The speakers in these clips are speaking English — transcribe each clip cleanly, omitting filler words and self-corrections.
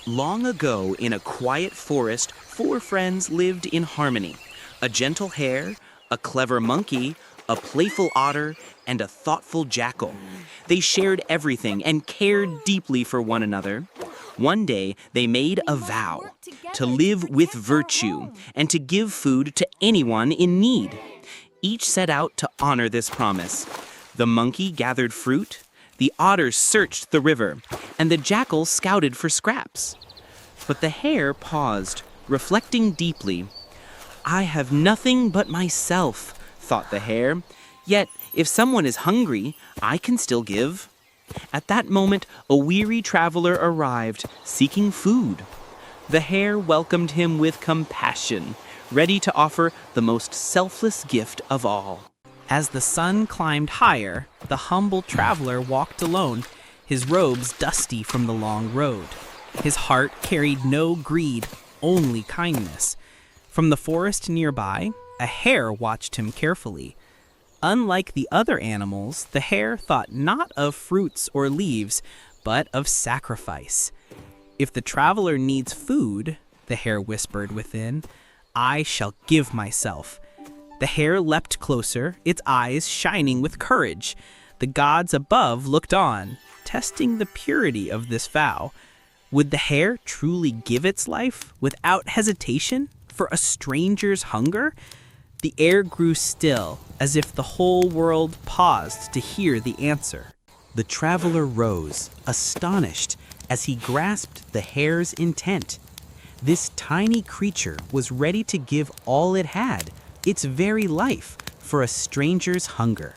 Long ago, in a quiet forest, four friends lived in harmony. A gentle hare, a clever monkey, a playful otter, and a thoughtful jackal. They shared everything and cared deeply for one another. One day, they made a vow to live with virtue and to give food to anyone in need. Each set out to honor this promise. The monkey gathered fruit, the otter searched the river, and the jackal scouted for scraps. But the hare paused, reflecting deeply. "I have nothing but myself," thought the hare. "Yet, if someone is hungry, I can still give." At that moment, a weary traveler arrived, seeking food. The hare welcomed him with compassion, ready to offer the most selfless gift of all. As the sun climbed higher, the humble traveler walked alone, his robes dusty from the long road. His heart carried no greed, only kindness. From the forest nearby, a hare watched him carefully. Unlike the other animals, the hare thought not of fruits or leaves, but of sacrifice. "If the traveler needs food," the hare whispered within, "I shall give myself." The hare leapt closer, its eyes shining with courage. The gods above looked on, testing the purity of this vow. Would the hare truly give its life, without hesitation, for a stranger's hunger? The air grew still, as if the whole world paused to hear the answer. The traveler rose, astonished, as he grasped the hare's intent. This tiny creature was ready to give all it had, its very life, for a stranger's hunger.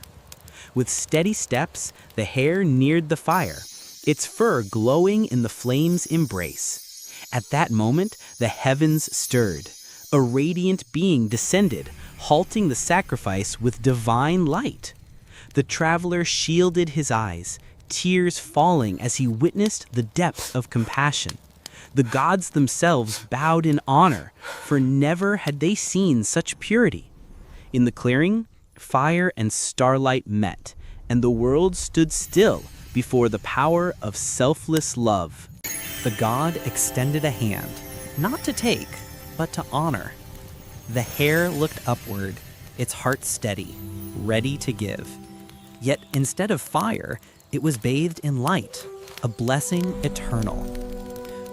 With steady steps, the hare neared the fire, its fur glowing in the flame's embrace. At that moment, the heavens stirred. A radiant being descended, halting the sacrifice with divine light. The traveler shielded his eyes, tears falling as he witnessed the depth of compassion. The gods themselves bowed in honor, for never had they seen such purity. In the clearing, fire and starlight met, and the world stood still before the power of selfless love. The god extended a hand, not to take, but to honor. The hare looked upward, its heart steady, ready to give. Yet instead of fire, it was bathed in light, a blessing eternal.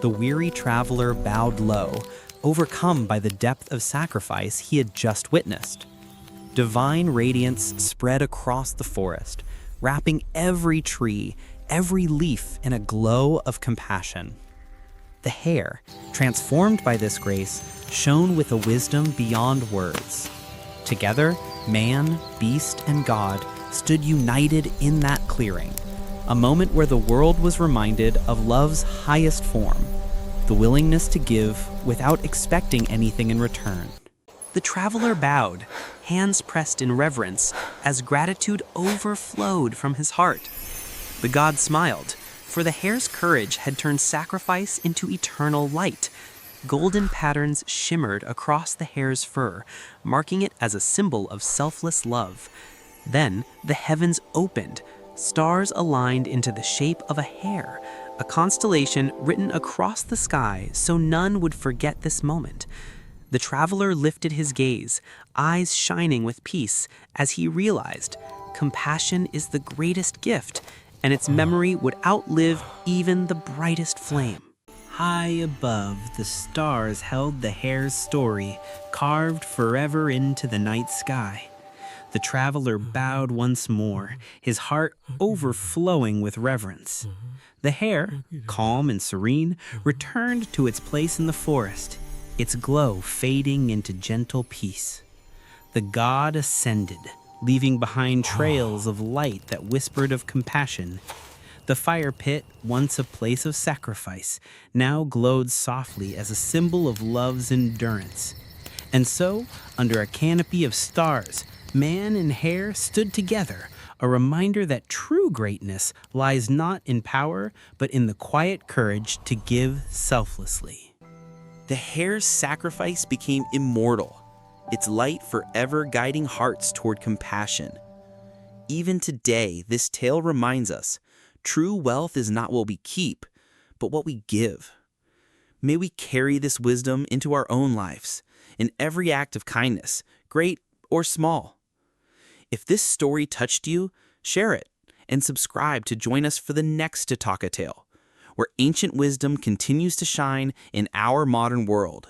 The weary traveler bowed low, overcome by the depth of sacrifice he had just witnessed. Divine radiance spread across the forest, wrapping every tree, every leaf in a glow of compassion. The hare, transformed by this grace, shone with a wisdom beyond words. Together, man, beast, and God stood united in that clearing, a moment where the world was reminded of love's highest form, the willingness to give without expecting anything in return. The traveler bowed, hands pressed in reverence, as gratitude overflowed from his heart. The god smiled, for the hare's courage had turned sacrifice into eternal light. Golden patterns shimmered across the hare's fur, marking it as a symbol of selfless love. Then the heavens opened, stars aligned into the shape of a hare, a constellation written across the sky so none would forget this moment. The traveler lifted his gaze, eyes shining with peace, as he realized compassion is the greatest gift, and its memory would outlive even the brightest flame. High above, the stars held the hare's story, carved forever into the night sky. The traveler bowed once more, his heart overflowing with reverence. The hare, calm and serene, returned to its place in the forest, its glow fading into gentle peace. The god ascended, leaving behind trails of light that whispered of compassion. The fire pit, once a place of sacrifice, now glowed softly as a symbol of love's endurance. And so, under a canopy of stars, man and hare stood together, a reminder that true greatness lies not in power, but in the quiet courage to give selflessly. The hare's sacrifice became immortal, its light forever guiding hearts toward compassion. Even today, this tale reminds us, true wealth is not what we keep, but what we give. May we carry this wisdom into our own lives, in every act of kindness, great or small. If this story touched you, share it and subscribe to join us for the next Jataka tale, where ancient wisdom continues to shine in our modern world.